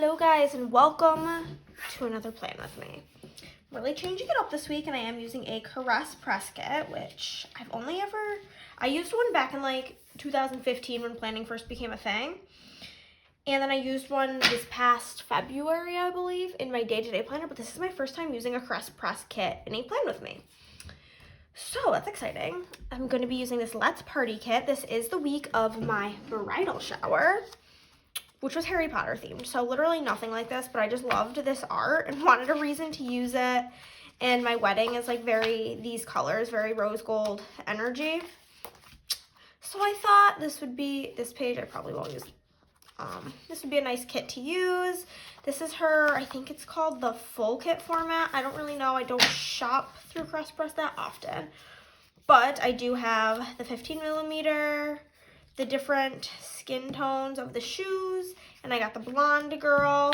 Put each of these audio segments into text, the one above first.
Hello guys and welcome to another plan with me. I'm really changing it up this week and I am using a Caress press kit, which I used one back in like 2015 when planning first became a thing. And then I used one this past February, I believe, in my day-to-day planner, but this is my first time using a Caress press kit in a plan with me. So that's exciting. I'm going to be using this Let's Party kit. This is the week of my bridal shower, which was Harry Potter themed. So literally nothing like this, but I just loved this art and wanted a reason to use it. And my wedding is like these colors, very rose gold energy. So I thought this page I probably won't use. This would be a nice kit to use. This is her, I think it's called the full kit format. I don't really know. I don't shop through Caress Press that often. But I do have the 15 millimeter, the different skin tones of the shoes, and I got the blonde girl.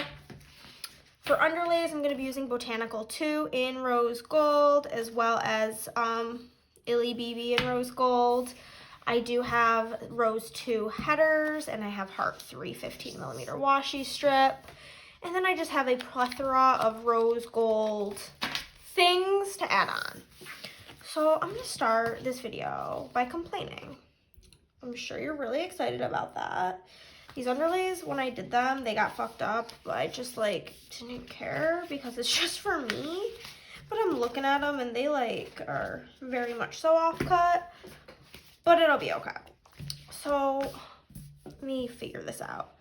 For underlays, I'm going to be using Botanical 2 in rose gold, as well as Illy BB in rose gold. I do have Rose 2 headers, and I have Heart 3 15 millimeter washi strip. And then I just have a plethora of rose gold things to add on. So I'm going to start this video by complaining. I'm sure you're really excited about that. These underlays, when I did them, they got fucked up, but I just like didn't care because it's just for me. But I'm looking at them and they like are very much so off cut, but it'll be okay. So let me figure this out.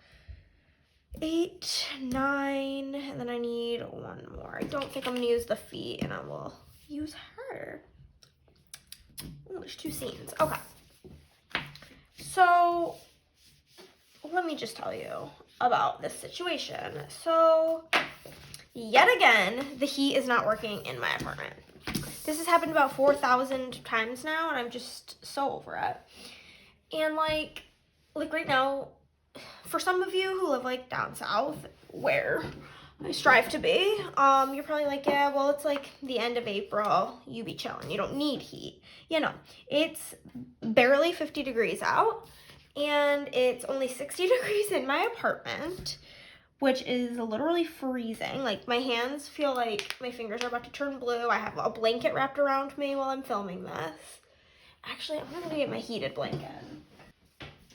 8, 9, and then I need one more. I don't think I'm gonna use the feet, and I will use her. Oh, there's 2 seams. Okay. So let me just tell you about this situation. So yet again, the heat is not working in my apartment. This has happened about 4,000 times now, and I'm just so over it. And like right now, for some of you who live like down south, where I strive to be, you're probably like, yeah, well, it's like the end of April, you be chilling, you don't need heat. You know, it's barely 50 degrees out, and it's only 60 degrees in my apartment, which is literally freezing. Like, my hands feel like my fingers are about to turn blue. I have a blanket wrapped around me while I'm filming this. Actually, I'm gonna get my heated blanket.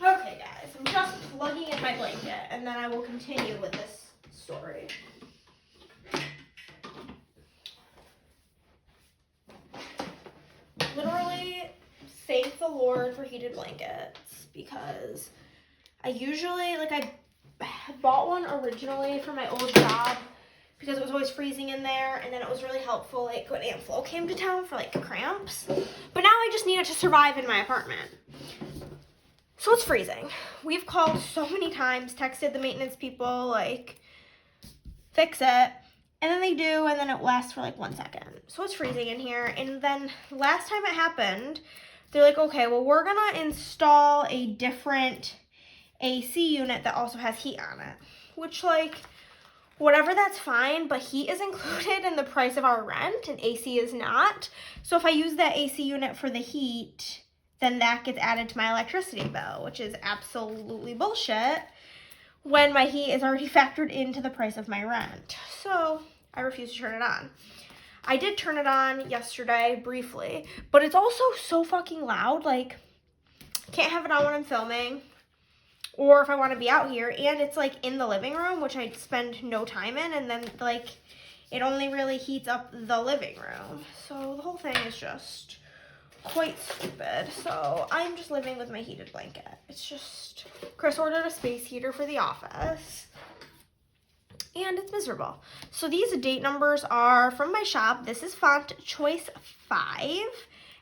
Okay, guys, I'm just plugging in my blanket, and then I will continue with this story. Literally, thank the Lord for heated blankets, because I usually, like, I bought one originally for my old job because it was always freezing in there, and then it was really helpful, like, when Aunt Flo came to town for, like, cramps. But now I just need it to survive in my apartment. So it's freezing. We've called so many times, texted the maintenance people, like, fix it. And then they do, and then it lasts for like 1 second. So it's freezing in here. And then last time it happened, they're like, okay, well, we're going to install a different AC unit that also has heat on it. Which, like, whatever, that's fine. But heat is included in the price of our rent, and AC is not. So if I use that AC unit for the heat, then that gets added to my electricity bill, which is absolutely bullshit when my heat is already factored into the price of my rent. So I refuse to turn it on. I did turn it on yesterday briefly, but it's also so fucking loud. Like, can't have it on when I'm filming or if I want to be out here. And it's like in the living room, which I spend no time in, and then like it only really heats up the living room. So the whole thing is just quite stupid. So I'm just living with my heated blanket. It's just, Chris ordered a space heater for the office, and it's miserable. So these date numbers are from my shop. This is font choice 5,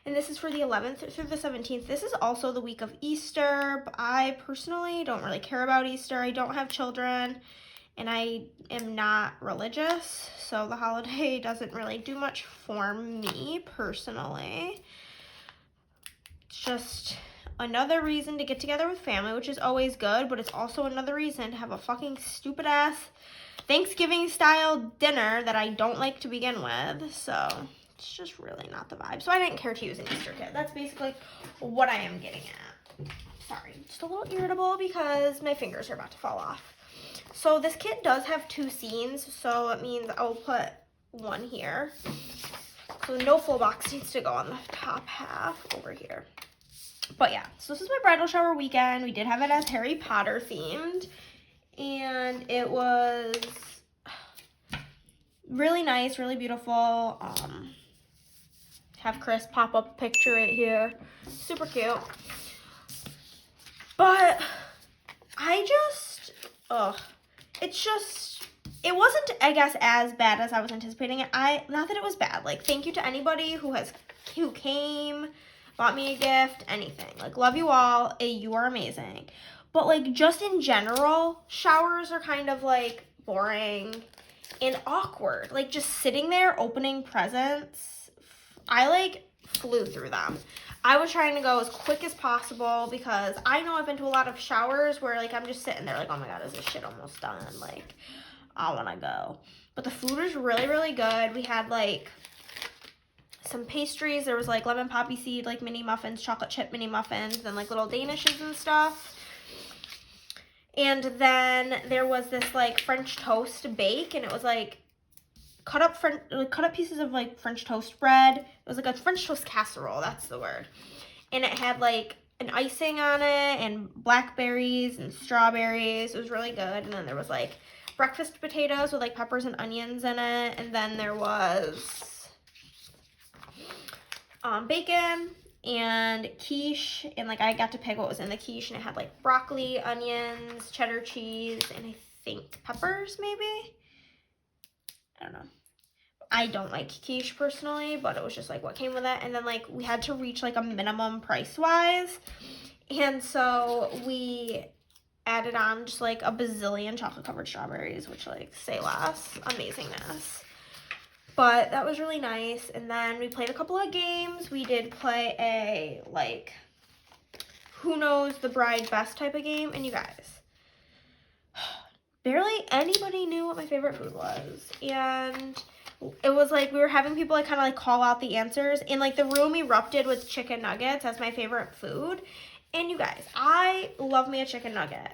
and this is for the 11th through the 17th. This is also the week of Easter, but I personally don't really care about Easter. I don't have children, and I am not religious, so the holiday doesn't really do much for me personally. Just another reason to get together with family, which is always good, but it's also another reason to have a fucking stupid ass Thanksgiving style dinner that I don't like to begin with. So it's just really not the vibe. So I didn't care to use an Easter kit. That's basically what I am getting at. Sorry, just a little irritable because my fingers are about to fall off. So this kit does have 2 scenes, so it means I'll put one here. So no full box needs to go on the top half over here. But yeah, so this is my bridal shower weekend. We did have it as Harry Potter themed, and it was really nice, really beautiful. Have Chris pop up a picture right here. Super cute. But it wasn't, I guess, as bad as I was anticipating it. Not that it was bad. Like, thank you to anybody who came, bought me a gift, anything. Like, love you all. You are amazing. But, like, just in general, showers are kind of, like, boring and awkward. Like, just sitting there opening presents, I, like, flew through them. I was trying to go as quick as possible because I know I've been to a lot of showers where, like, I'm just sitting there like, oh my god, is this shit almost done? Like, I want to go. But the food was really, really good. We had, like, some pastries. There was, like, lemon poppy seed, like, mini muffins, chocolate chip mini muffins, and, like, little danishes and stuff. And then there was this, like, French toast bake, and it was, like, cut up pieces of, like, French toast bread. It was, like, a French toast casserole, that's the word. And it had, like, an icing on it, and blackberries and strawberries. It was really good. And then there was, like, breakfast potatoes with, like, peppers and onions in it. And then there was bacon and quiche, and, like, I got to pick what was in the quiche, and it had, like, broccoli, onions, cheddar cheese, and I think peppers, maybe? I don't know. I don't like quiche personally, but it was just, like, what came with it. And then, like, we had to reach, like, a minimum price-wise, and so we added on just, like, a bazillion chocolate-covered strawberries, which, like, say less. Amazingness. But that was really nice. And then we played a couple of games. We did play a, like, who knows the bride best type of game. And you guys, barely anybody knew what my favorite food was. And it was, like, we were having people, like, kind of, like, call out the answers. And, like, the room erupted with chicken nuggets as my favorite food. And you guys, I love me a chicken nugget.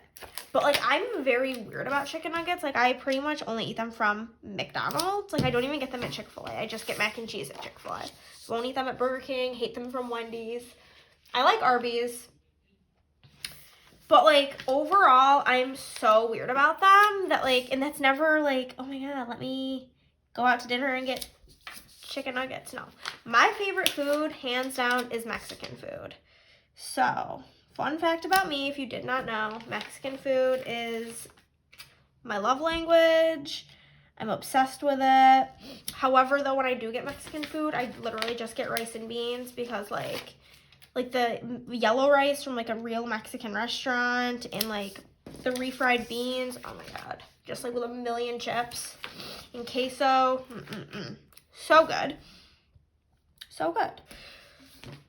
But, like, I'm very weird about chicken nuggets. Like, I pretty much only eat them from McDonald's. Like, I don't even get them at Chick-fil-A. I just get mac and cheese at Chick-fil-A. Won't eat them at Burger King. Hate them from Wendy's. I like Arby's. But, like, overall, I'm so weird about them that, like, and that's never, like, oh my god, let me go out to dinner and get chicken nuggets. No. My favorite food, hands down, is Mexican food. So, fun fact about me, if you did not know, Mexican food is my love language. I'm obsessed with it. However, though, when I do get Mexican food, I literally just get rice and beans because, like the yellow rice from, like, a real Mexican restaurant and, like, the refried beans, oh my god, just, like, with a million chips and queso, so good. So good.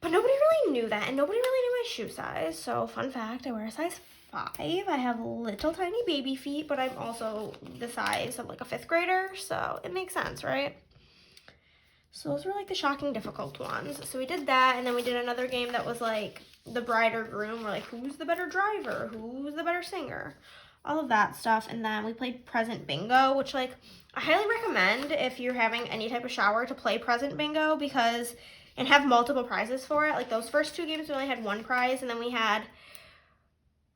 But nobody really knew that, and nobody really knew my shoe size. So, fun fact, I wear a size 5. I have little tiny baby feet, but I'm also the size of, like, a 5th grader, so it makes sense, right? So those were, like, the shocking difficult ones. So we did that, and then we did another game that was, like, the bride or groom. We're like, who's the better driver? Who's the better singer? All of that stuff. And then we played present bingo, which, like, I highly recommend if you're having any type of shower to play present bingo because and have multiple prizes for it. Like, those first 2 games, we only had 1 prize, and then we had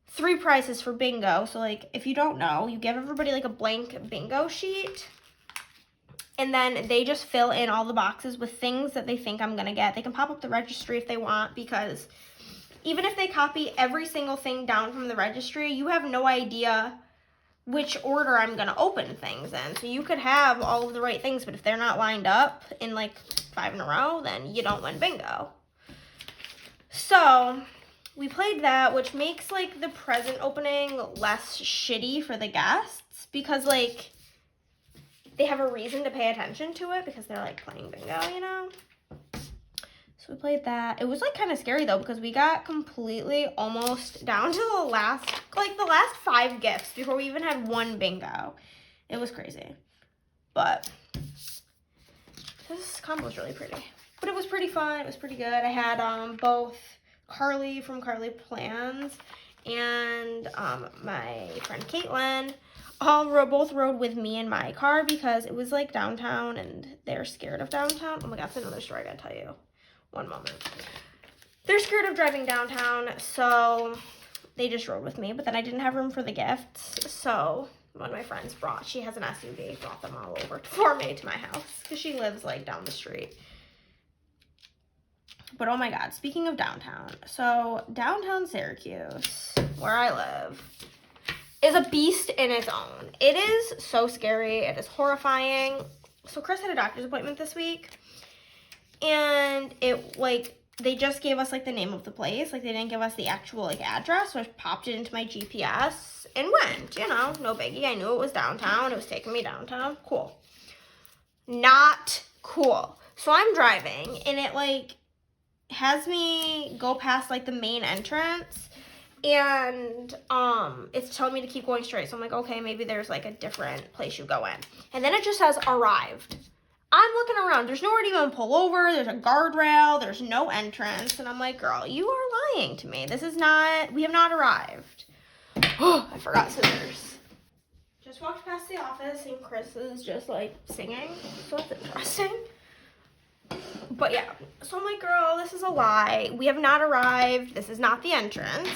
3 prizes for bingo. So, like, if you don't know, you give everybody, like, a blank bingo sheet, and then they just fill in all the boxes with things that they think I'm going to get. They can pop up the registry if they want, because even if they copy every single thing down from the registry, you have no idea which order I'm going to open things in. So you could have all of the right things, but if they're not lined up in, like, 5 in a row, then you don't win bingo. So we played that, which makes, like, the present opening less shitty for the guests because, like, they have a reason to pay attention to it because they're, like, playing bingo, you know? So we played that. It was, like, kind of scary, though, because we got completely almost down to the last 5 gifts before we even had 1 bingo. It was crazy. But this combo was really pretty. But it was pretty fun. It was pretty good. I had both Carly from Carly Plans and my friend Caitlin both rode with me in my car because it was like downtown and they're scared of downtown. Oh my God, that's another story I gotta tell you. One moment. They're scared of driving downtown, so they just rode with me. But then I didn't have room for the gifts, so one of my friends she has an SUV, brought them all over for me to my house because she lives like down the street. But oh my God, speaking of downtown, so downtown Syracuse, where I live, is a beast in its own. It is so scary. It is horrifying. So Chris had a doctor's appointment this week, and they just gave us like the name of the place. Like they didn't give us the actual like address, so I popped it into my GPS and went, no biggie. I knew it was downtown. It was taking me downtown. Cool. Not cool. So I'm driving and it like has me go past like the main entrance, and it's telling me to keep going straight. So I'm like, okay, maybe there's like a different place you go in. And then it just says arrived. I'm looking around. There's nowhere to even pull over. There's a guardrail. There's no entrance. And I'm like, girl, you are lying to me. We have not arrived. Oh, I forgot scissors. Just walked past the office and Chris is just like singing. So that's interesting. But yeah, so I'm like, girl, this is a lie. We have not arrived. This is not the entrance.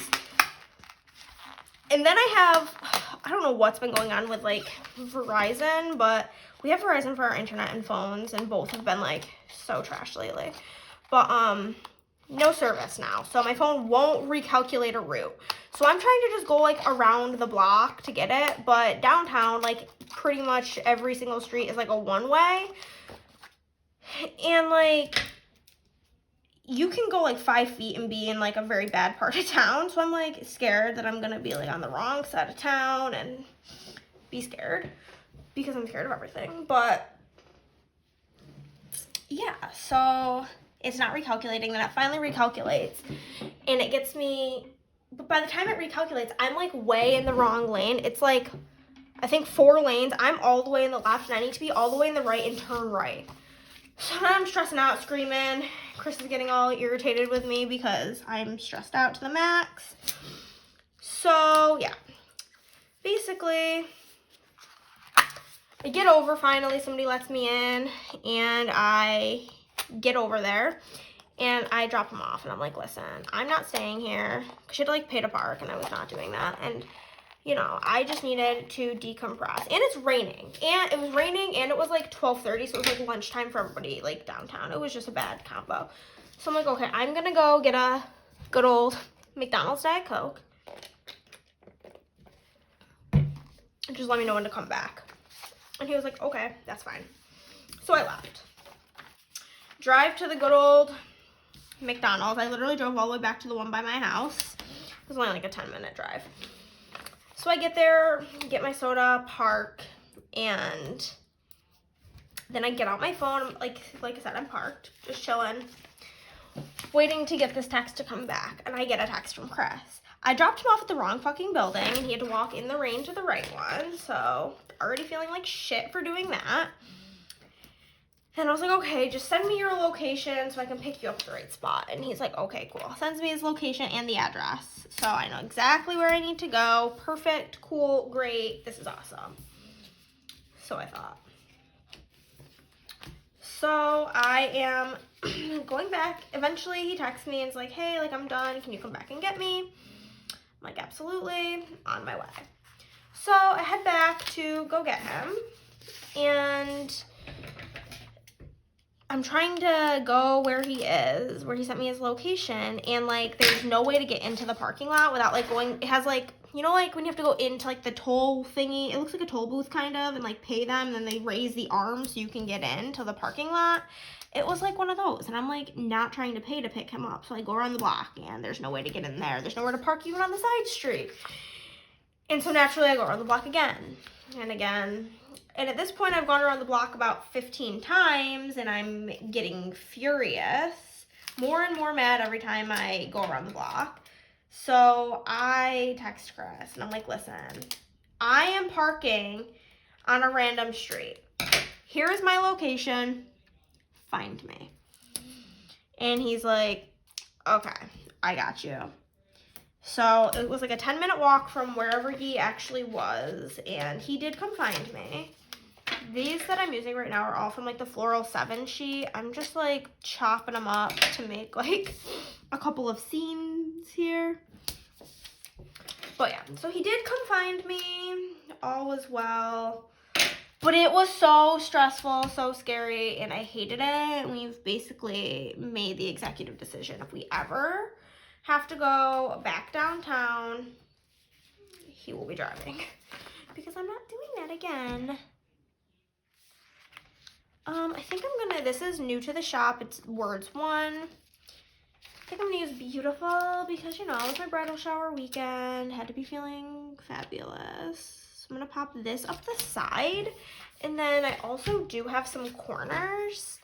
And then I don't know what's been going on with like Verizon, but we have Verizon for our internet and phones, and both have been like so trash lately. But no service now. So my phone won't recalculate a route. So I'm trying to just go like around the block to get it, but downtown, like pretty much every single street is like a one-way. And like you can go like 5 feet and be in like a very bad part of town. So I'm like scared that I'm gonna be like on the wrong side of town and be scared because I'm scared of everything. But yeah, so it's not recalculating. Then it finally recalculates and it gets me, but by the time it recalculates, I'm like way in the wrong lane. It's like, I think 4 lanes. I'm all the way in the left and I need to be all the way in the right and turn right. So now I'm stressing out, screaming. Chris is getting all irritated with me because I'm stressed out to the max. So yeah, basically I get over finally. Somebody lets me in and I get over there and I drop him off and I'm like, listen, I'm not staying here. She had to like pay to park and I was not doing that. And I just needed to decompress. And it's raining. And it was raining and it was like 12:30, so it was like lunchtime for everybody like downtown. It was just a bad combo. So I'm like, okay, I'm gonna go get a good old McDonald's Diet Coke. And just let me know when to come back. And he was like, okay, that's fine. So I left. Drive to the good old McDonald's. I literally drove all the way back to the one by my house. It was only like a 10-minute drive. So I get there, get my soda, park, and then I get out my phone. Like I said, I'm parked, just chilling, waiting to get this text to come back. And I get a text from Chris. I dropped him off at the wrong fucking building, and he had to walk in the rain to the right one. So already feeling like shit for doing that. And I was like, okay, just send me your location so I can pick you up at the right spot. And he's like, okay, cool. Sends me his location and the address. So I know exactly where I need to go. Perfect, cool, great. This is awesome. So I thought. So I am going back. Eventually he texts me and is like, hey, like I'm done. Can you come back and get me? I'm like, absolutely. On my way. So I head back to go get him. And I'm trying to go where he is, where he sent me his location, and like there's no way to get into the parking lot without like going. It has like, like when you have to go into like the toll thingy, it looks like a toll booth kind of, and like pay them, and then they raise the arm so you can get into the parking lot. It was like one of those, and I'm like not trying to pay to pick him up, so I go around the block and there's no way to get in there. There's nowhere to park even on the side street. And so naturally I go around the block again and again. And at this point, I've gone around the block about 15 times, and I'm getting furious, more and more mad every time I go around the block. So I text Chris, and I'm like, listen, I am parking on a random street. Here is my location. Find me. And he's like, okay, I got you. So it was like a 10-minute walk from wherever he actually was, and he did come find me. These that I'm using right now are all from like the Floral 7 sheet. I'm just like chopping them up to make like a couple of scenes here. But yeah, so he did come find me. All was well. But it was so stressful, so scary, and I hated it. We've basically made the executive decision. If we ever have to go back downtown, he will be driving. Because I'm not doing that again. I think I'm gonna, this is new to the shop. It's Words 1. I think I'm gonna use Beautiful because, you know, it's my bridal shower weekend. Had to be feeling fabulous. So I'm gonna pop this up the side. And then I also do have some corners.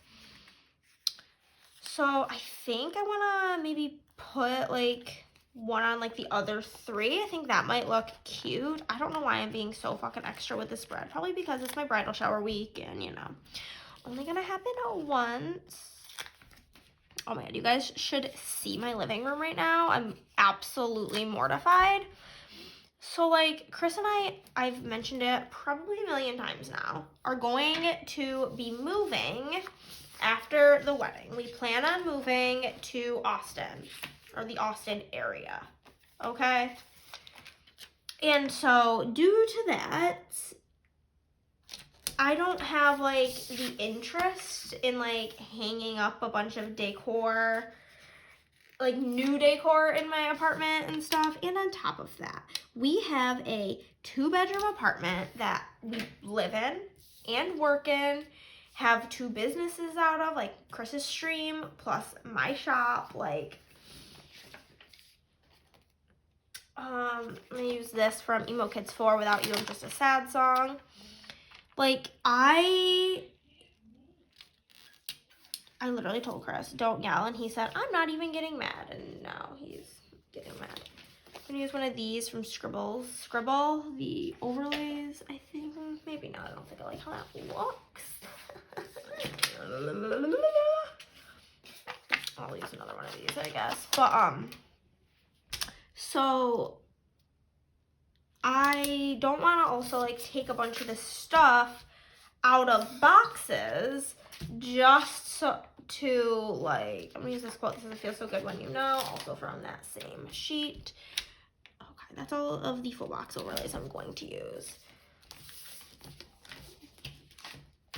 So I think I wanna maybe put like one on like the other 3. I think that might look cute. I don't know why I'm being so fucking extra with this spread. Probably because it's my bridal shower week and, you know, only gonna happen once. Oh my god, you guys should see my living room right now. I'm absolutely mortified. So like Chris and I've mentioned it probably a million times now, are going to be moving after the wedding. We plan on moving to Austin, or the Austin area, okay? And so due to that, I don't have like the interest in like hanging up a bunch of decor, like new decor in my apartment and stuff. And on top of that, we have a 2-bedroom apartment that we live in and work in, have 2 businesses out of, like Chris's stream plus my shop. Like, I'm gonna use this from Emo Kids 4, Without You I'm Just a Sad Song. Like, I literally told Chris, don't yell, and he said, I'm not even getting mad, and now he's getting mad. I'm gonna use one of these from Scribble, the overlays, I think. Maybe not, I don't think I like how that looks. I'll use another one of these, I guess. But, so I don't want to also like take a bunch of this stuff out of boxes just so to like, I'm gonna use this quote, this doesn't feel so good when you know, also from that same sheet. Okay, that's all of the full box overlays I'm going to use.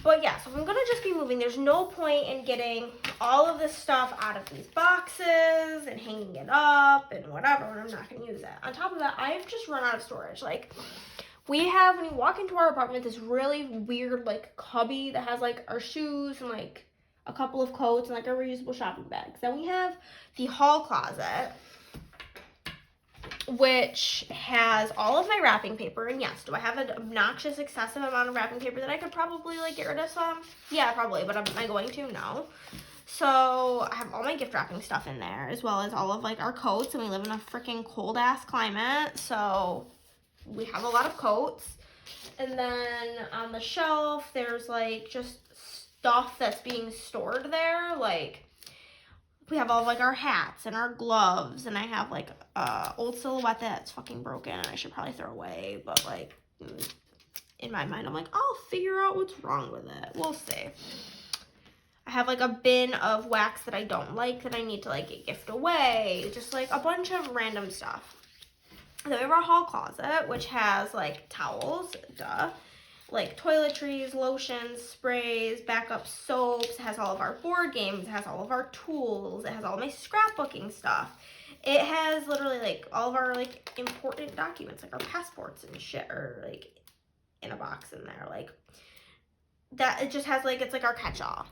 But yeah, so if I'm gonna just be moving, there's no point in getting all of this stuff out of these boxes and hanging it up and whatever, and I'm not gonna use that. On top of that, I've just run out of storage. Like, we have, when you walk into our apartment, this really weird like cubby that has like our shoes and like a couple of coats and like our reusable shopping bags. Then we have the hall closet, which has all of my wrapping paper. And yes, do I have an obnoxious, excessive amount of wrapping paper that I could probably like get rid of some? Yeah, probably, but am I going to? No. So I have all my gift wrapping stuff in there, as well as all of like our coats, and we live in a freaking cold ass climate, so we have a lot of coats. And then on the shelf, there's like just stuff that's being stored there. Like, we have all of like our hats and our gloves, and I have like old silhouette that's fucking broken and I should probably throw away, but like in my mind I'm like, I'll figure out what's wrong with it. We'll see. I have like a bin of wax that I don't like that I need to like gift away, just like a bunch of random stuff. Then we have our hall closet, which has like towels, duh, like toiletries, lotions, sprays, backup soaps. It has all of our board games. It has all of our tools. It has all my scrapbooking stuff. It has literally like all of our like important documents, like our passports and shit, are like in a box in there. Like that, it just has like, it's like our catch-all.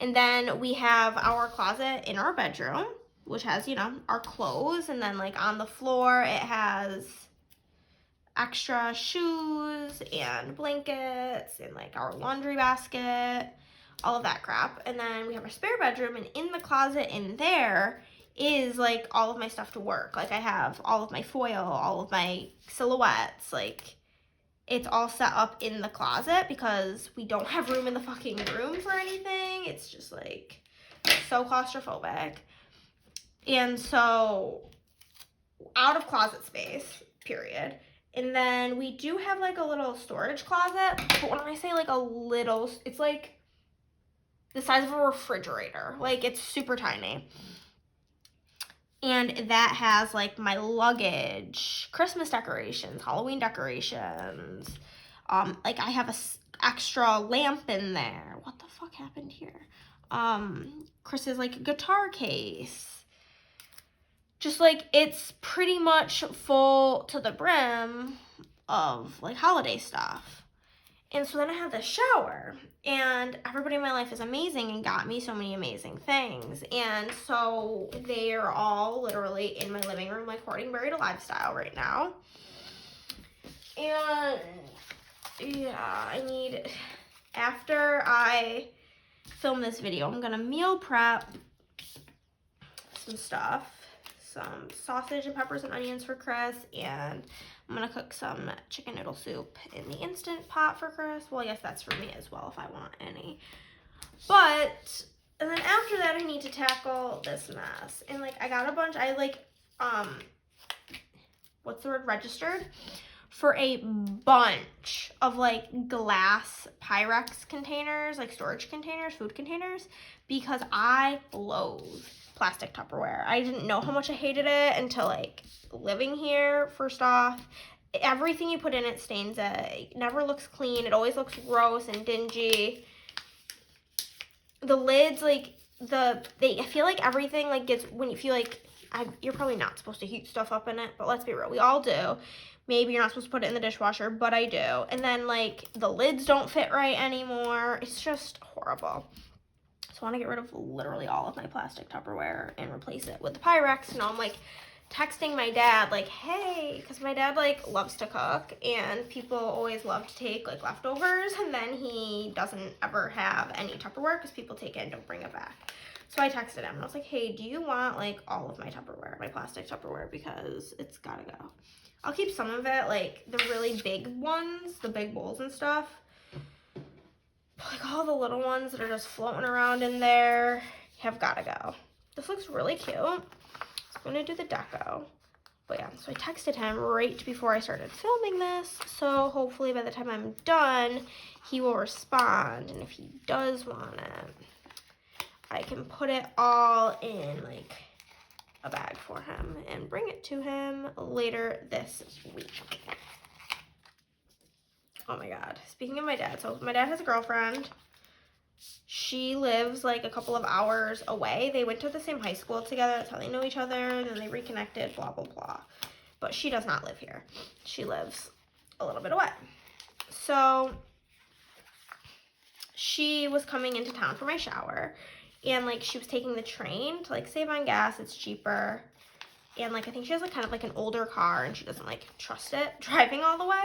And then we have our closet in our bedroom, which has, you know, our clothes. And then like on the floor, it has extra shoes and blankets and like our laundry basket, all of that crap. And then we have our spare bedroom, and in the closet in there is like all of my stuff to work. Like I have all of my foil, all of my silhouettes, like it's all set up in the closet because we don't have room in the fucking room for anything. It's just like so claustrophobic. And so out of closet space, period. And then we do have like a little storage closet, but when I say like a little, it's like the size of a refrigerator. Like, it's super tiny. And that has like my luggage, Christmas decorations, Halloween decorations. Like I have a extra lamp in there. What the fuck happened here? Chris's like guitar case. Just like, it's pretty much full to the brim of like holiday stuff. And so then I have the shower, and everybody in my life is amazing and got me so many amazing things. And so they are all literally in my living room, like hoarding Bridal lifestyle right now. And yeah, after I film this video, I'm gonna meal prep some stuff. Some sausage and peppers and onions for Chris, and I'm gonna cook some chicken noodle soup in the Instant Pot for Chris. Well, I guess that's for me as well if I want any. But, and then after that, I need to tackle this mess. And like, I got a bunch, I like, what's the word, registered for a bunch of like glass Pyrex containers, like storage containers, food containers, because I loathe plastic Tupperware. I didn't know how much I hated it until like living here. First off, everything you put in it stains it. It never looks clean. It always looks gross and dingy. The lids, like I feel like everything like gets, when you feel like, you're probably not supposed to heat stuff up in it, but let's be real, we all do. Maybe you're not supposed to put it in the dishwasher, but I do. And then like the lids don't fit right anymore. It's just horrible. So I want to get rid of literally all of my plastic Tupperware and replace it with the Pyrex. And I'm like texting my dad like, hey, because my dad like loves to cook, and people always love to take like leftovers, and then he doesn't ever have any Tupperware because people take it and don't bring it back. So I texted him and I was like, hey, do you want like all of my Tupperware, my plastic Tupperware, because it's gotta go. I'll keep some of it, like the really big ones, the big bowls and stuff. Like all the little ones that are just floating around in there have gotta go. This looks really cute. So I'm gonna do the deco. But yeah, so I texted him right before I started filming this. So hopefully by the time I'm done, he will respond. And if he does want it, I can put it all in like a bag for him and bring it to him later this week. Oh my god. Speaking of my dad, so my dad has a girlfriend. She lives like a couple of hours away. They went to the same high school together. That's how they know each other. Then they reconnected, blah, blah, blah. But she does not live here. She lives a little bit away. So she was coming into town for my shower. And like she was taking the train to like save on gas. It's cheaper. And like I think she has like kind of like an older car, and she doesn't like trust it driving all the way.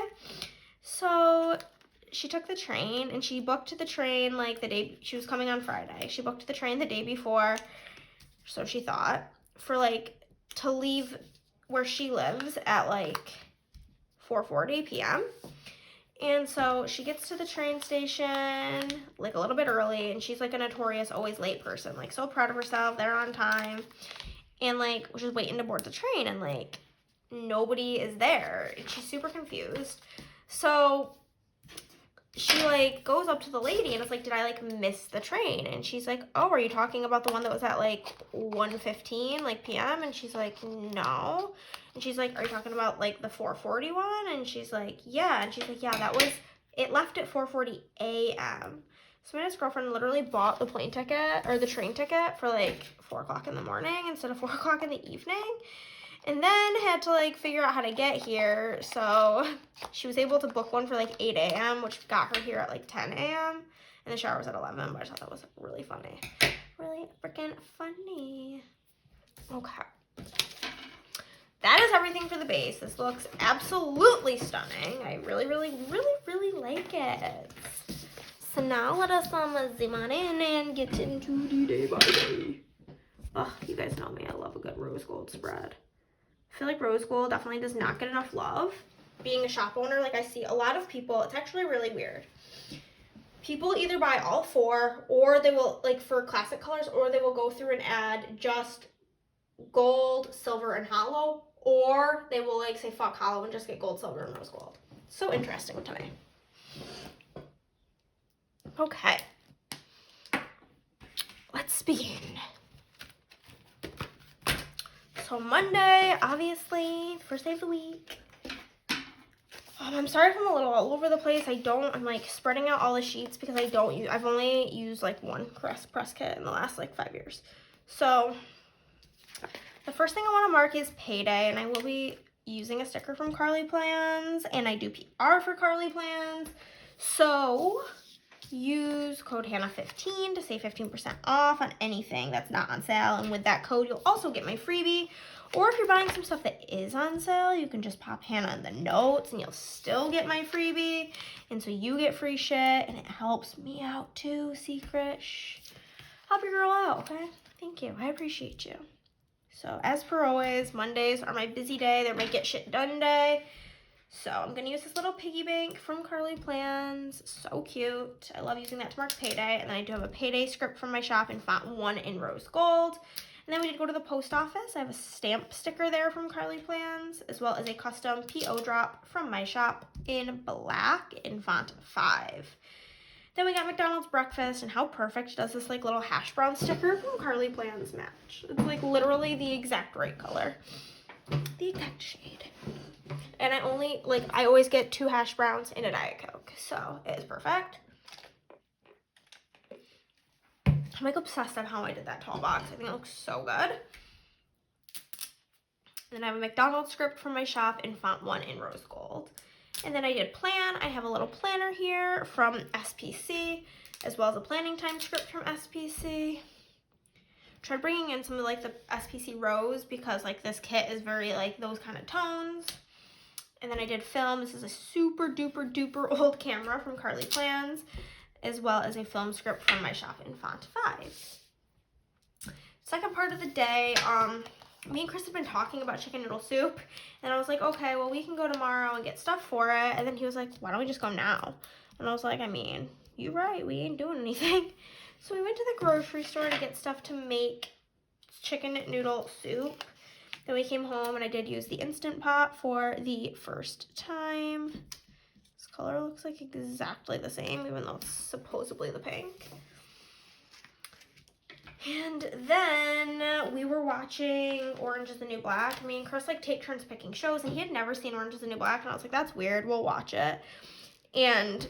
So she took the train, and she booked the train like the day, she was coming on Friday. She booked the train the day before, so she thought, for like to leave where she lives at like 4:40 p.m. And so she gets to the train station like a little bit early, and she's like a notorious always late person, like so proud of herself, they're on time, and like was just waiting to board the train, and like nobody is there, and she's super confused. So she like goes up to the lady and is like, did I like miss the train? And she's like, oh, are you talking about the one that was at like 1:15 like p.m.? And she's like, no. And she's like, are you talking about like the 4:40 one? And she's like, yeah. And she's like, yeah, that was, it left at 4:40 a.m. So my ex-girlfriend literally bought the plane ticket or the train ticket for like 4 o'clock in the morning instead of 4 o'clock in the evening. And then had to like figure out how to get here. So she was able to book one for like 8 a.m., which got her here at like 10 a.m. And the shower was at 11, but I thought that was really funny. Really freaking funny. Okay. That is everything for the base. This looks absolutely stunning. I really, really, really, really like it. So now let us zoom on in and get into the day by day. Oh, you guys know me. I love a good rose gold spread. I feel like rose gold definitely does not get enough love. Being a shop owner, like I see a lot of people, it's actually really weird. People either buy all 4, or they will, like for classic colors, or they will go through and add just gold, silver, and hollow, or they will like say fuck hollow and just get gold, silver, and rose gold. So interesting to me. Okay. Let's begin. So Monday, obviously, first day of the week. I'm sorry if I'm a little all over the place. I'm like spreading out all the sheets because I've only used like one Caress press kit in the last like 5 years. So the first thing I want to mark is payday, and I will be using a sticker from Carly Plans, and I do PR for Carly Plans. So use code Hannah15 to save 15% off on anything that's not on sale, and with that code you'll also get my freebie. Or if you're buying some stuff that is on sale, you can just pop Hannah in the notes and you'll still get my freebie. And so you get free shit and it helps me out too, secret. Shh. Help your girl out, okay? Thank you. I appreciate you. So as per always, Mondays are my busy day. They're my get shit done day. So I'm going to use this little piggy bank from Carly Plans. So cute. I love using that to mark payday. And then I do have a payday script from my shop in font 1 in rose gold. And then we did go to the post office. I have a stamp sticker there from Carly Plans, as well as a custom PO drop from my shop in black in font 5. Then we got McDonald's breakfast, and how perfect does this like little hash brown sticker from Carly Plans match? It's like literally the exact right color, the exact shade. And I always get 2 hash browns and a Diet Coke, so it is perfect. I'm like obsessed on how I did that tall box. I think it looks so good. And then I have a McDonald's script from my shop in font 1 in rose gold. And then I did plan. I have a little planner here from SPC, as well as a planning time script from SPC. Tried bringing in some of like the SPC rose because like this kit is very like those kind of tones. And then I did film. This is a super duper duper old camera from Carly Plans, as well as a film script from my shop in font 5. Second part of the day, me and Chris have been talking about chicken noodle soup, and I was like, okay, well, we can go tomorrow and get stuff for it. And then he was like, why don't we just go now? And I was like, I mean, you're right, we ain't doing anything. So we went to the grocery store to get stuff to make chicken noodle soup. Then we came home, and I did use the Instant Pot for the first time. This color looks like exactly the same, even though it's supposedly the pink. And then we were watching Orange is the New Black. Me and Chris like take turns picking shows, and he had never seen Orange is the New Black, and I was like, that's weird, we'll watch it. And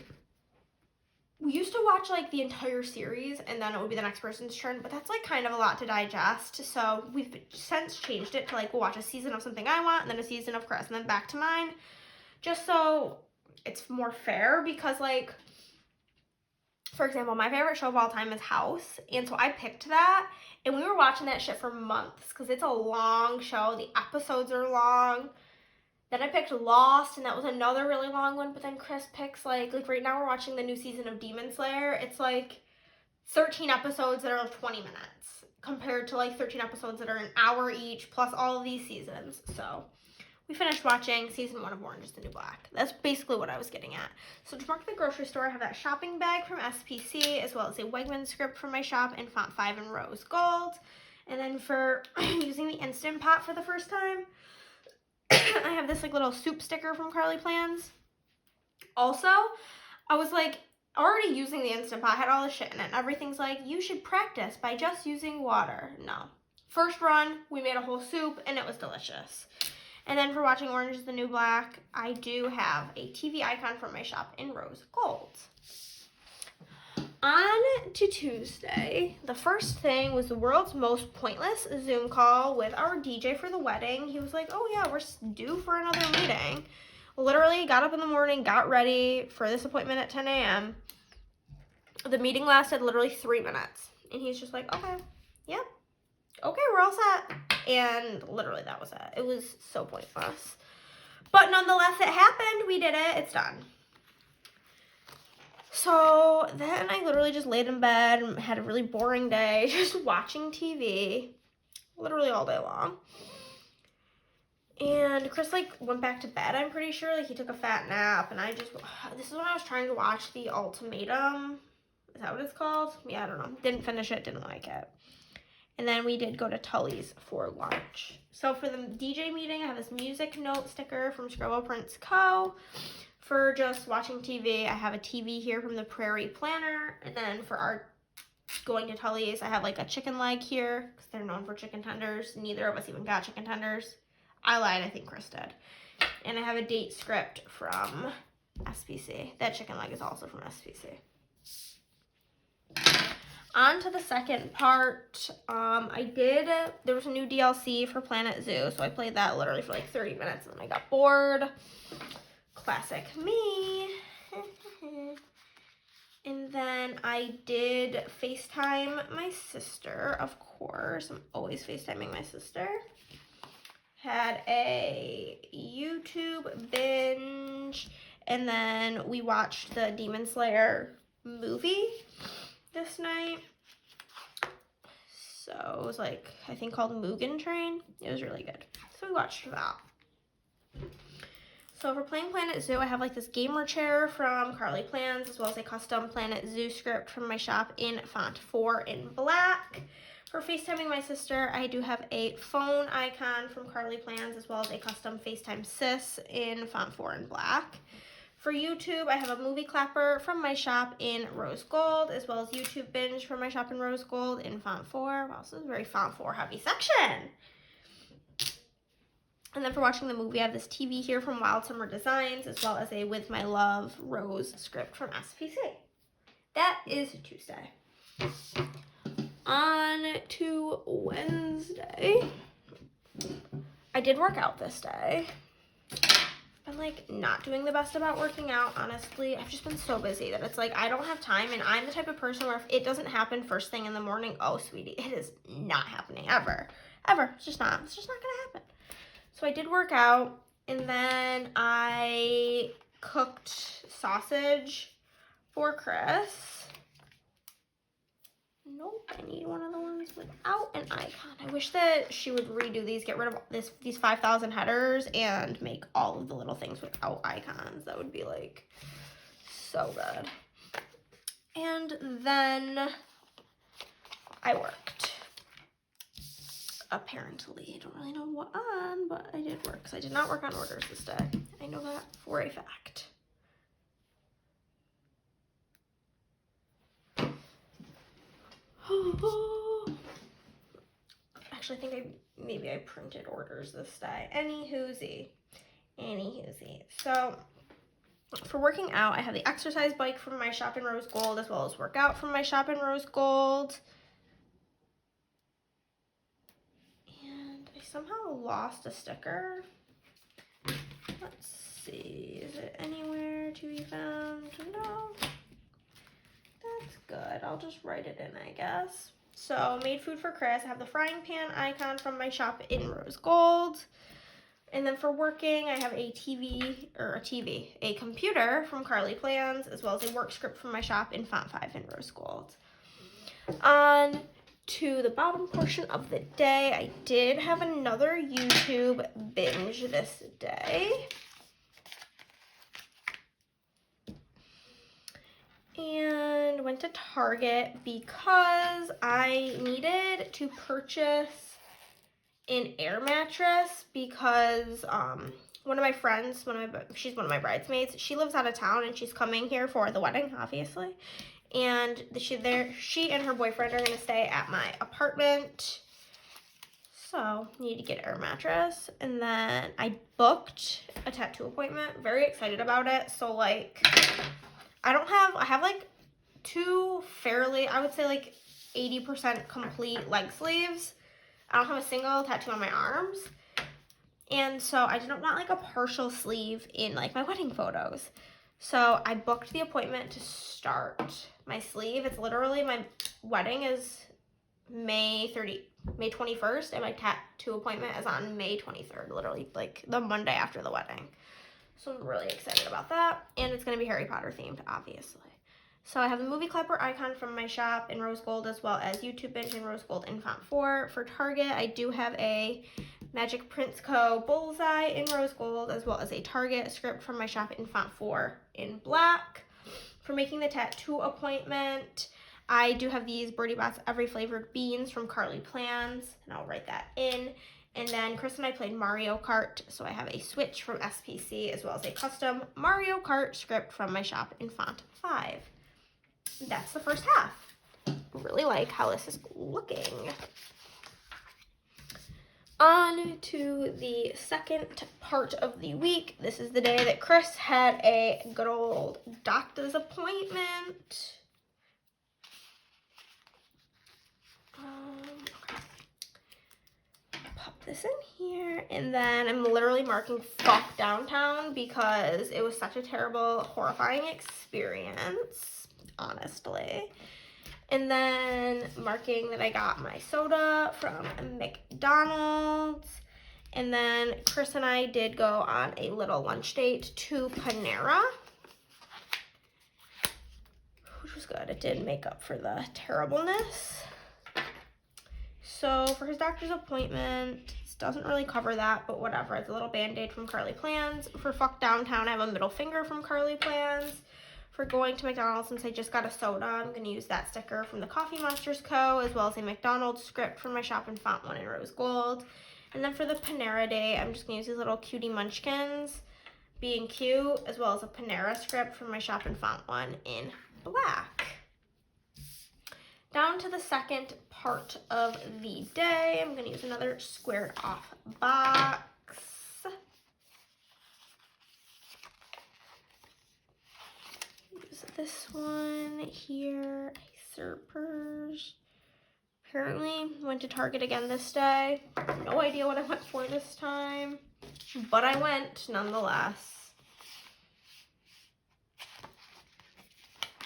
we used to watch like the entire series, and then it would be the next person's turn, but that's like kind of a lot to digest. So we've since changed it to like we'll watch a season of something I want, and then a season of Chris, and then back to mine, just so it's more fair. Because like, for example, my favorite show of all time is House, and so I picked that, and we were watching that shit for months because it's a long show. The episodes are long. Then I picked Lost, and that was another really long one, but then Chris picks like right now we're watching the new season of Demon Slayer. It's like 13 episodes that are 20 minutes compared to like 13 episodes that are an hour each plus all of these seasons. So we finished watching season 1 of Orange is the New Black. That's basically what I was getting at. So to mark the grocery store, I have that shopping bag from SPC, as well as a Wegmans script from my shop in font 5 in rose gold. And then for using the Instant Pot for the first time, I have this like little soup sticker from Carly Plans. Also, I was like already using the Instant Pot, had all the shit in it, and everything's like, you should practice by just using water. No. First run, we made a whole soup, and it was delicious. And then for watching Orange is the New Black, I do have a TV icon from my shop in rose gold. On to Tuesday, the first thing was the world's most pointless Zoom call with our DJ for the wedding. He was like, oh yeah, we're due for another meeting. Literally got up in the morning, got ready for this appointment at 10 a.m. The meeting lasted literally 3 minutes. And he's just like, okay, yep, okay, we're all set. And literally that was it. It was so pointless. But nonetheless, it happened. We did it. It's done. So then I literally just laid in bed and had a really boring day, just watching TV, literally all day long. And Chris like went back to bed, I'm pretty sure. Like he took a fat nap, and this is when I was trying to watch The Ultimatum. Is that what it's called? Yeah, I don't know. Didn't finish it, didn't like it. And then we did go to Tully's for lunch. So for the DJ meeting, I have this music note sticker from Scribble Prints Co. For just watching TV, I have a TV here from the Prairie Planner. And then for our going to Tully's, I have like a chicken leg here because they're known for chicken tenders. Neither of us even got chicken tenders. I lied, I think Chris did. And I have a date script from SPC. That chicken leg is also from SPC. On to the second part. There was a new DLC for Planet Zoo, so I played that literally for like 30 minutes and then I got bored. Classic me. And then I did FaceTime my sister, of course. I'm always FaceTiming my sister. Had a YouTube binge, and then we watched the Demon Slayer movie this night. So it was like, I think called Mugen Train. It was really good. So we watched that. So for playing Planet Zoo, I have like this gamer chair from Carly Plans, as well as a custom Planet Zoo script from my shop in font 4 in black. For FaceTiming my sister, I do have a phone icon from Carly Plans, as well as a custom FaceTime sis in font 4 in black. For YouTube, I have a movie clapper from my shop in rose gold, as well as YouTube binge from my shop in rose gold in font 4. Wow, this is a very font 4 heavy section. And then for watching the movie, I have this TV here from Wild Summer Designs, as well as a With My Love Rose script from SPC. That is Tuesday. On to Wednesday. I did work out this day. I'm like not doing the best about working out, honestly. I've just been so busy that it's like I don't have time, and I'm the type of person where if it doesn't happen first thing in the morning, oh sweetie, it is not happening ever. It's just not gonna happen. So I did work out, and then I cooked sausage for Chris. Nope, I need one of the ones without an icon. I wish that she would redo these, get rid of these 5,000 headers, and make all of the little things without icons. That would be like so good. And then I worked. Apparently, I don't really know what on, but I did work because I did not work on orders this day. I know that for a fact. Actually, I think maybe I printed orders this day. Anywhoosie. So for working out, I have the exercise bike from my shop in rose gold, as well as workout from my shop in rose gold. Somehow lost a sticker. Let's see, is it anywhere to be found? No. That's good. I'll just write it in, I guess. So, made food for Chris. I have the frying pan icon from my shop in rose gold. And then for working, I have a computer from Carly Plans, as well as a work script from my shop in font 5 in rose gold. On to the bottom portion of the day, I did have another YouTube binge this day. And went to Target because I needed to purchase an air mattress because one of my friends, she's one of my bridesmaids, she lives out of town and she's coming here for the wedding, obviously. And she and her boyfriend are going to stay at my apartment. So, need to get an air mattress. And then I booked a tattoo appointment. Very excited about it. So, like, I have like two fairly, I would say like 80% complete leg sleeves. I don't have a single tattoo on my arms. And so I didn't want like a partial sleeve in like my wedding photos. So I booked the appointment to start my sleeve. It's literally, my wedding is May 21st, and my tattoo appointment is on May 23rd, literally like the Monday after the wedding. So I'm really excited about that. And it's going to be Harry Potter themed, obviously. So I have the movie clapper icon from my shop in rose gold, as well as YouTube binge in rose gold in font 4. For Target, I do have a Magic Prints Co. bullseye in rose gold, as well as a Target script from my shop in font 4 in black. For making the tattoo appointment, I do have these Birdie Bots Every Flavored Beans from Carly Plans, and I'll write that in. And then Chris and I played Mario Kart, so I have a Switch from SPC as well as a custom Mario Kart script from my shop in font 5. That's the first half. Really like how this is looking. On to the second part of the week. This is the day that Chris had a good old doctor's appointment. Okay. Pop this in here, and then I'm literally marking fuck downtown because it was such a terrible, horrifying experience, honestly. And then marking that I got my soda from McDonald's. And then Chris and I did go on a little lunch date to Panera, which was good. It did make up for the terribleness. So for his doctor's appointment, this doesn't really cover that, but whatever. It's a little Band-Aid from Carly Plans. For fuck downtown, I have a middle finger from Carly Plans. For going to McDonald's, since I just got a soda, I'm going to use that sticker from the Coffee Monsters Co., as well as a McDonald's script from my shop in font 1 in rose gold. And then for the Panera Day, I'm just going to use these little cutie munchkins, being cute, as well as a Panera script from my shop in font 1 in black. Down to the second part of the day, I'm going to use another squared off box. This one here, a Surpers. Apparently went to Target again this day. No idea what I went for this time, but I went nonetheless.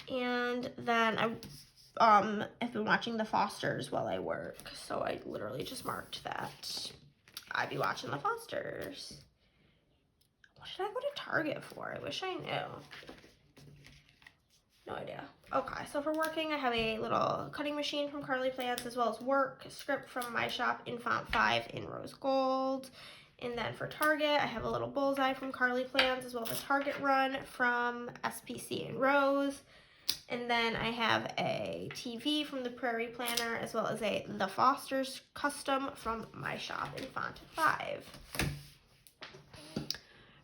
And then I've been watching The Fosters while I work, so I literally just marked that I'd be watching The Fosters. What did I go to Target for? I wish I knew. No idea. Okay, so for working, I have a little cutting machine from Carly Plans, as well as work script from my shop in font 5 in rose gold. And then for Target, I have a little bullseye from Carly Plans, as well as a Target run from SPC in rose. And then I have a TV from the Prairie Planner, as well as a The Fosters custom from my shop in font 5.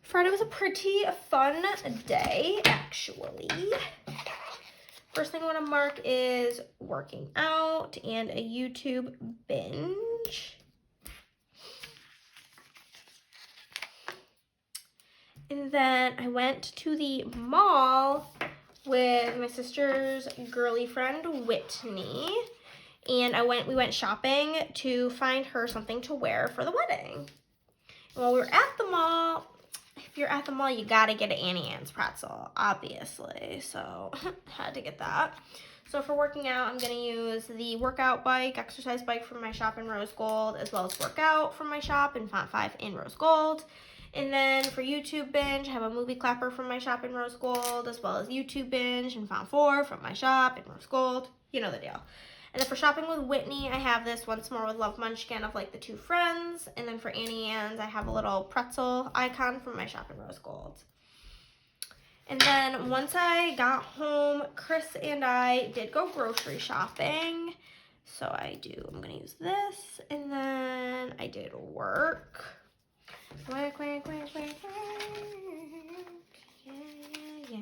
Friday was a pretty fun day, actually. First thing I want to mark is working out and a YouTube binge. And then I went to the mall with my sister's girly friend, Whitney. And we went shopping to find her something to wear for the wedding. And while we were at the mall, if you're at the mall, you gotta get an Annie Ann's pretzel, obviously. So, had to get that. So for working out, I'm gonna use the workout bike, exercise bike from my shop in rose gold, as well as workout from my shop in font 5 in rose gold. And then for YouTube binge, I have a movie clapper from my shop in rose gold, as well as YouTube binge in font 4 from my shop in rose gold. You know the deal. And then for shopping with Whitney, I have this Once More with Love munchkin of like the two friends. And then for Annie Ann's, I have a little pretzel icon from my shop in rose gold. And then once I got home, Chris and I did go grocery shopping. So I'm gonna use this. And then I did work. Work. Yeah.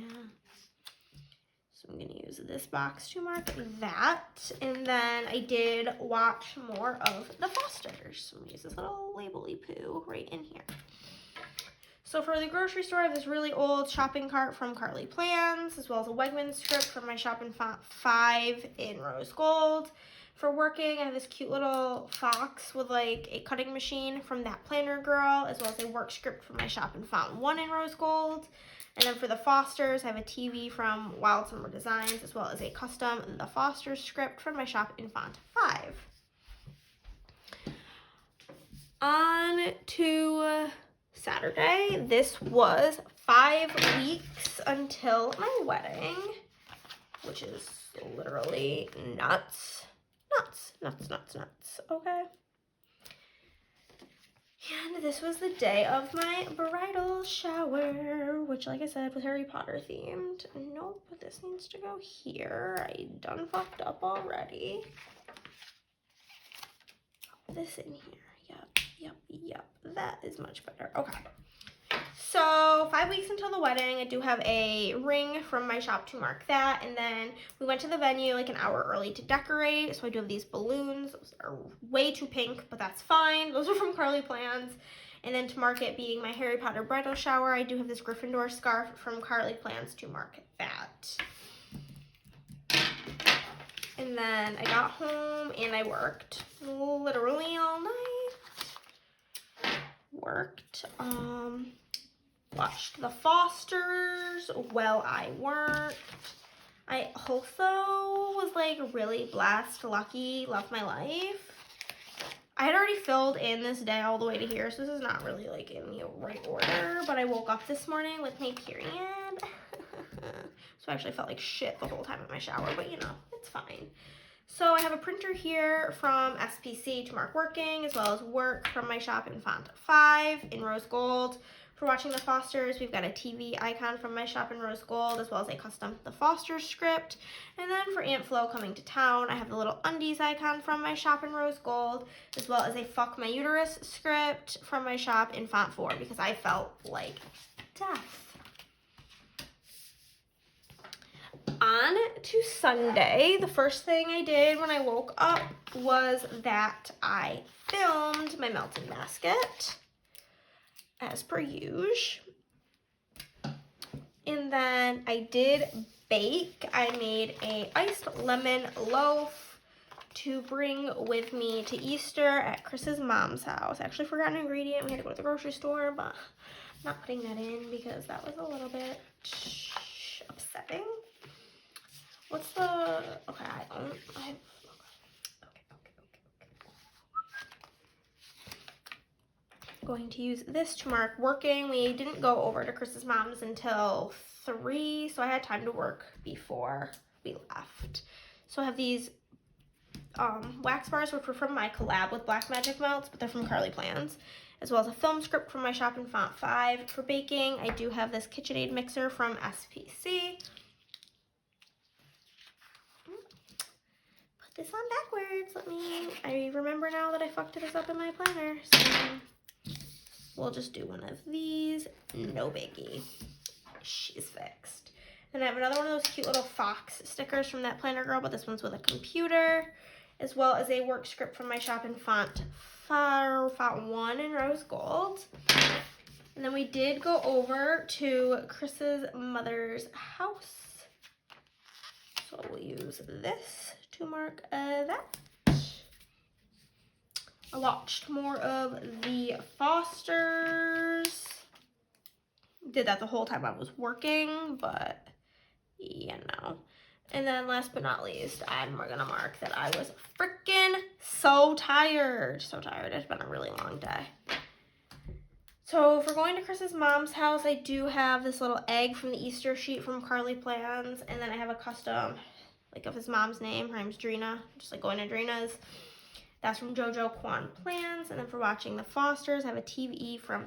So I'm going to use this box to mark that. And then I did watch more of The Fosters. So I'm going to use this little label-y poo right in here. So for the grocery store, I have this really old shopping cart from Carly Plans, as well as a Wegmans script from my shop in font 5 in rose gold. For working, I have this cute little fox with like a cutting machine from That Planner Girl, as well as a work script from my shop in font 1 in rose gold. And then for the Fosters, I have a TV from Wild Summer Designs, as well as a custom The Fosters script from my shop in font 5. On to Saturday. This was 5 weeks until my wedding, which is literally nuts. Nuts. Okay. And this was the day of my bridal shower, which, like I said, was Harry Potter themed. Nope, this needs to go here. I done fucked up already. Pop this in here. Yep. That is much better. Okay. So 5 weeks until the wedding. I do have a ring from my shop to mark that. And then we went to the venue like an hour early to decorate. So I do have these balloons. Those are way too pink, but that's fine. Those are from Carly Plans. And then to mark it being my Harry Potter bridal shower, I do have this Gryffindor scarf from Carly Plans to mark that. And then I got home and I worked literally all night. Watched the Fosters while I worked. I also was like really blessed, lucky, loved my life. I had already filled in this day all the way to here, so this is not really like in the right order, but I woke up this morning with my period. So I actually felt like shit the whole time in my shower, but you know, it's fine. So I have a printer here from SPC to mark working, as well as work from my shop in font 5 in rose gold. For watching the Fosters, we've got a TV icon from my shop in rose gold, as well as a custom The Fosters script. And then for Aunt Flo coming to town, I have the little undies icon from my shop in rose gold, as well as a Fuck My Uterus script from my shop in font 4, because I felt like death. On to Sunday, the first thing I did when I woke up was that I filmed my melting basket, as per usual. And then I did bake. I made a iced lemon loaf to bring with me to Easter at Chris's mom's house. I actually forgot an ingredient. We had to go to the grocery store, but I'm not putting that in because that was a little bit upsetting. What's the, okay, okay. Going to use this to mark working. We didn't go over to Chris's mom's until 3, so I had time to work before we left. So I have these wax bars, which were from my collab with Black Magic Melts, but they're from Carly Plans, as well as a film script from my shop in font 5. For baking, I do have this KitchenAid mixer from SPC. Put this on backwards. I remember now that I fucked this up in my planner, so we'll just do one of these. No biggie. She's fixed. Then I have another one of those cute little fox stickers from that planner girl, but this one's with a computer, as well as a work script from my shop in font 1 in rose gold. And then we did go over to Chris's mother's house. So we'll use this to mark that. I watched more of the Fosters. Did that the whole time I was working, but you know. And then last but not least, we're gonna mark that I was freaking so tired. So tired. It's been a really long day. So for going to Chris's mom's house, I do have this little egg from the Easter sheet from Carly Plans, and then I have a custom, like, of his mom's name. Her name's Drina, just like going to Drina's. That's from JoJo Kwan Plans. And then for watching the Fosters, I have a TV from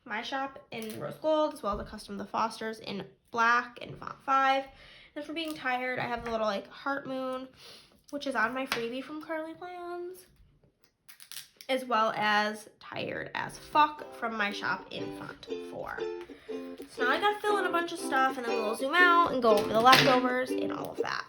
my shop in rose gold, as well as a custom The Fosters in black in font 5. And then for being tired, I have the little like heart moon, which is on my freebie from Carly Plans, as well as Tired as Fuck from my shop in font 4. So now I gotta fill in a bunch of stuff, and then we'll zoom out and go over the leftovers and all of that.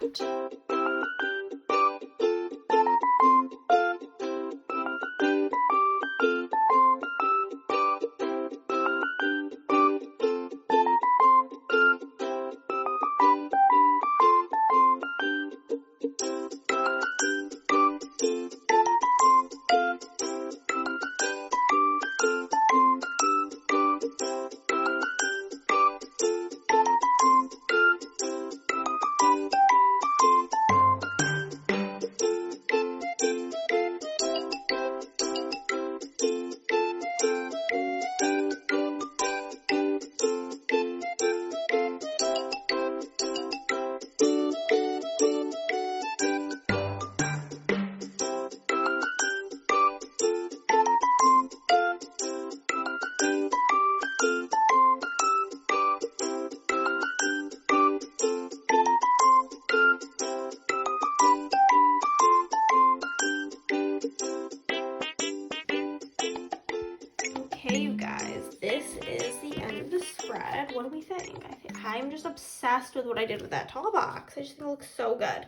I'm just obsessed with what I did with that tall box. I just think it looks so good.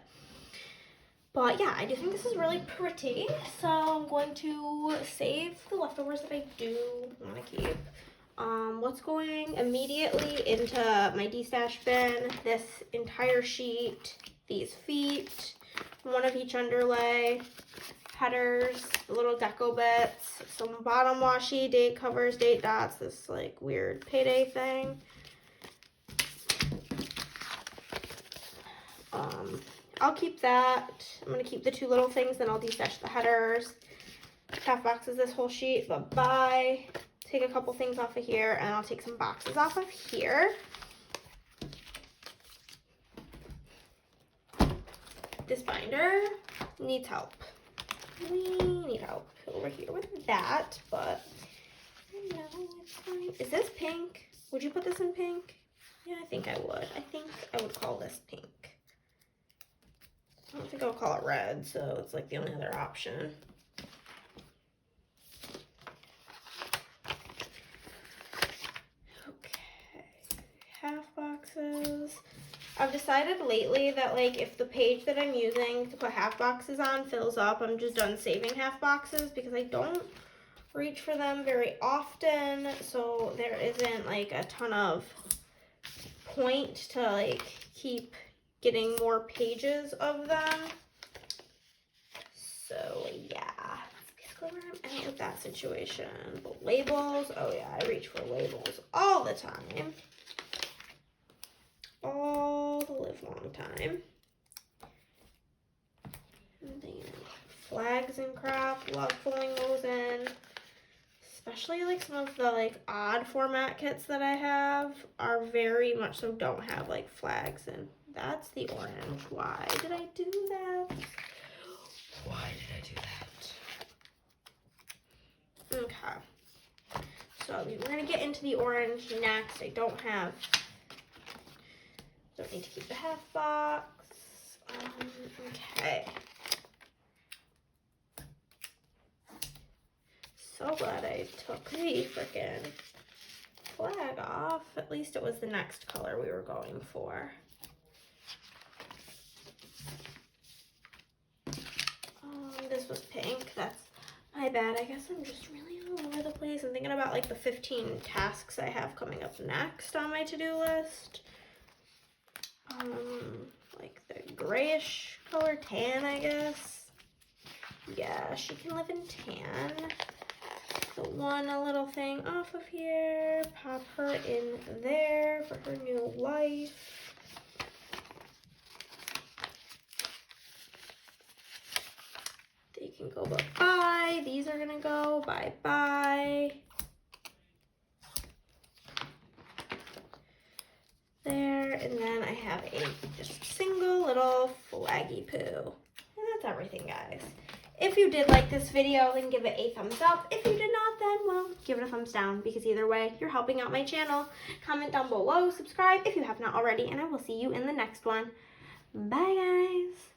But yeah, I do think this is really pretty. So I'm going to save the leftovers that I do want to keep. What's going immediately into my destash bin? This entire sheet, these feet, one of each underlay, headers, little deco bits, some bottom washi, date covers, date dots, this like weird payday thing. I'll keep that. I'm going to keep the two little things, then I'll destash the headers. Half boxes this whole sheet, but bye. Take a couple things off of here, and I'll take some boxes off of here. This binder needs help. We need help over here with that, but I know it's fine. Is this pink? Would you put this in pink? Yeah, I think I would. I think I would call this pink. I don't think I'll call it red, so it's like the only other option. Okay, half boxes. I've decided lately that like if the page that I'm using to put half boxes on fills up, I'm just done saving half boxes because I don't reach for them very often, so there isn't like a ton of point to like keep getting more pages of them. So yeah, that's basically where I'm at with that situation. But labels, oh yeah, I reach for labels all the time. All the live long time. And then flags and crap, love filling those in. Especially like some of the like odd format kits that I have are very much so don't have like flags, and that's the orange. Why did I do that? Why did I do that? Okay. So we're gonna get into the orange next. I don't need to keep the half box. Okay. So glad I took the frickin' flag off. At least it was the next color we were going for. This was pink. That's my bad. I guess I'm just really all over the place. I'm thinking about like the 15 tasks I have coming up next on my to-do list. Like the grayish color, tan, I guess. Yeah, she can live in tan. So a little thing off of here, pop her in there for her new life. They can go bye-bye. These are gonna go bye-bye. There, and then I have a just single little flaggy poo. And that's everything, guys. If you did like this video, then give it a thumbs up. If you did not, then, well, give it a thumbs down, because either way, you're helping out my channel. Comment down below, subscribe if you have not already, and I will see you in the next one. Bye, guys.